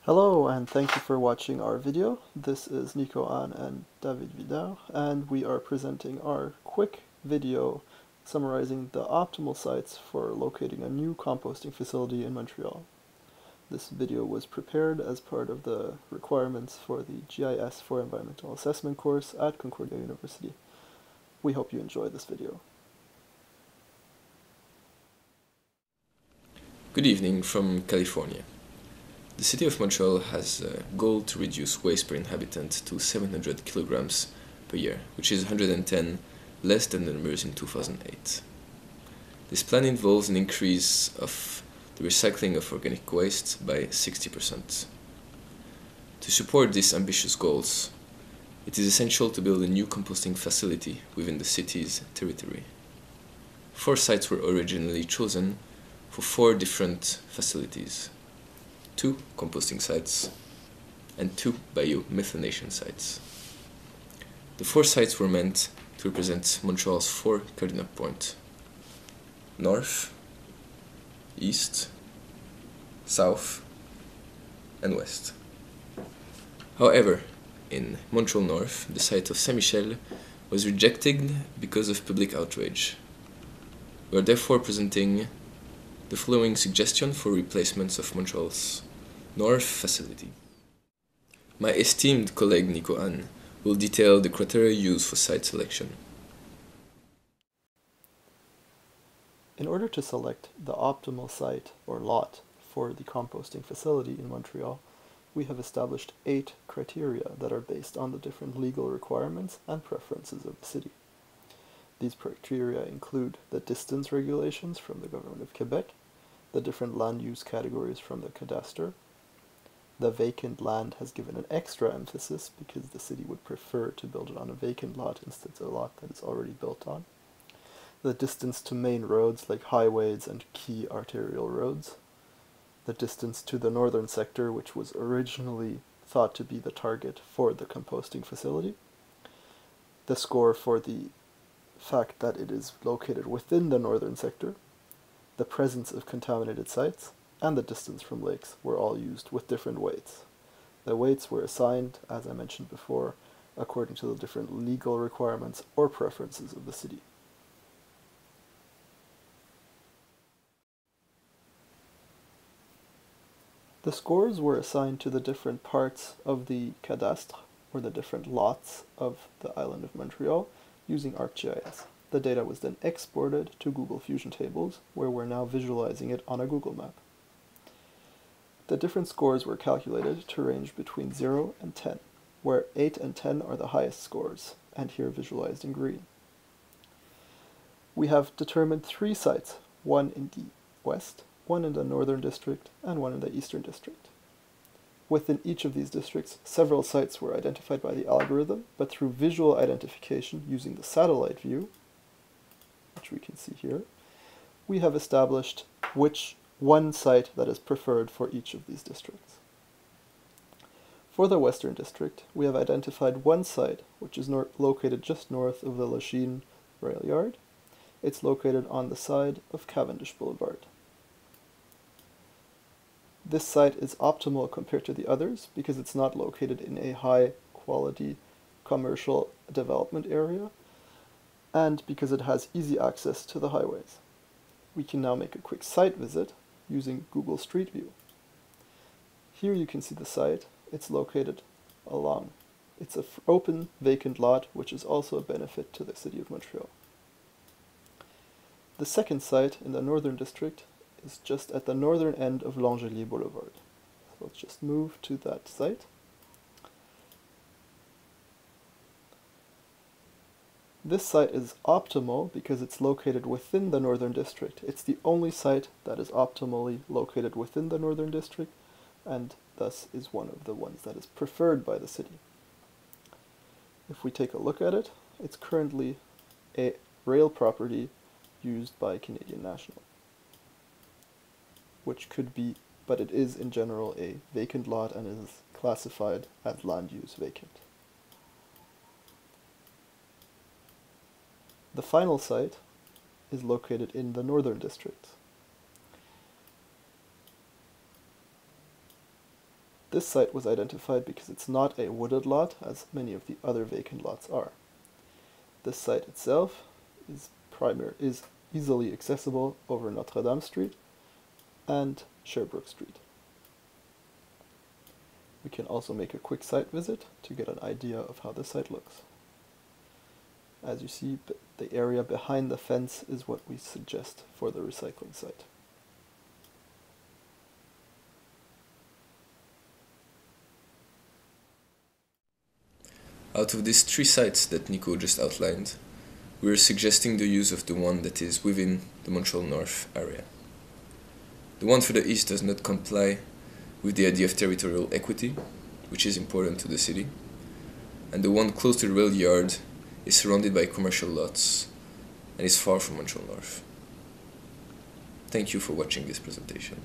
Hello and thank you for watching our video. This is Nico An and David Vidal, and we are presenting our quick video summarizing the optimal sites for locating a new composting facility in Montreal. This video was prepared as part of the requirements for the GIS for Environmental Assessment course at Concordia University. We hope you enjoy this video. Good evening from California. The city of Montreal has a goal to reduce waste per inhabitant to 700 kilograms per year, which is 110 less than the numbers in 2008. This plan involves an increase of the recycling of organic waste by 60%. To support these ambitious goals, it is essential to build a new composting facility within the city's territory. 4 sites were originally chosen for 4 different facilities: 2 composting sites and 2 biomethanation sites. The 4 sites were meant to represent Montreal's 4 cardinal points: north, east, south, and west. However, in Montreal North, the site of Saint-Michel was rejected because of public outrage. We are therefore presenting the following suggestion for replacements of Montreal's North facility. My esteemed colleague Nico An will detail the criteria used for site selection. In order to select the optimal site or lot for the composting facility in Montreal, we have established 8 criteria that are based on the different legal requirements and preferences of the city. These criteria include the distance regulations from the Government of Quebec, the different land use categories from the cadastre. The vacant land has given an extra emphasis because the city would prefer to build it on a vacant lot instead of a lot that is already built on. The distance to main roads like highways and key arterial roads. The distance to the northern sector, which was originally thought to be the target for the composting facility. The score for the fact that it is located within the northern sector. The presence of contaminated sites, and the distance from lakes were all used with different weights. The weights were assigned, as I mentioned before, according to the different legal requirements or preferences of the city. The scores were assigned to the different parts of the cadastre, or the different lots of the island of Montreal, using ArcGIS. The data was then exported to Google Fusion Tables, where we're now visualizing it on a Google map. The different scores were calculated to range between 0 and 10, where 8 and 10 are the highest scores, and here visualized in green. We have determined 3 sites, one in the west, one in the northern district, and one in the eastern district. Within each of these districts, several sites were identified by the algorithm, but through visual identification using the satellite view, which we can see here, we have established which one site that is preferred for each of these districts. For the Western District, we have identified one site, which is located just north of the Lachine rail yard. It's located on the side of Cavendish Boulevard. This site is optimal compared to the others because it's not located in a high-quality commercial development area, and because it has easy access to the highways. We can now make a quick site visit using Google Street View. Here you can see the site. It's located along. It's an open, vacant lot, which is also a benefit to the city of Montreal. The second site in the northern district is just at the northern end of L'Angelier Boulevard. So let's just move to that site. This site is optimal because it's located within the northern district. It's the only site that is optimally located within the northern district, and thus is one of the ones that is preferred by the city. If we take a look at it, it's currently a rail property used by Canadian National, which could be, but it is in general a vacant lot and is classified as land use vacant. The final site is located in the northern district. This site was identified because it's not a wooded lot, as many of the other vacant lots are. This site itself is easily accessible over Notre Dame Street and Sherbrooke Street. We can also make a quick site visit to get an idea of how the site looks. As you see, the area behind the fence is what we suggest for the recycling site. Out of these 3 sites that Nico just outlined, we are suggesting the use of the one that is within the Montreal North area. The one further east does not comply with the idea of territorial equity, which is important to the city, and the one close to the rail yard is surrounded by commercial lots and is far from Montreal North. Thank you for watching this presentation.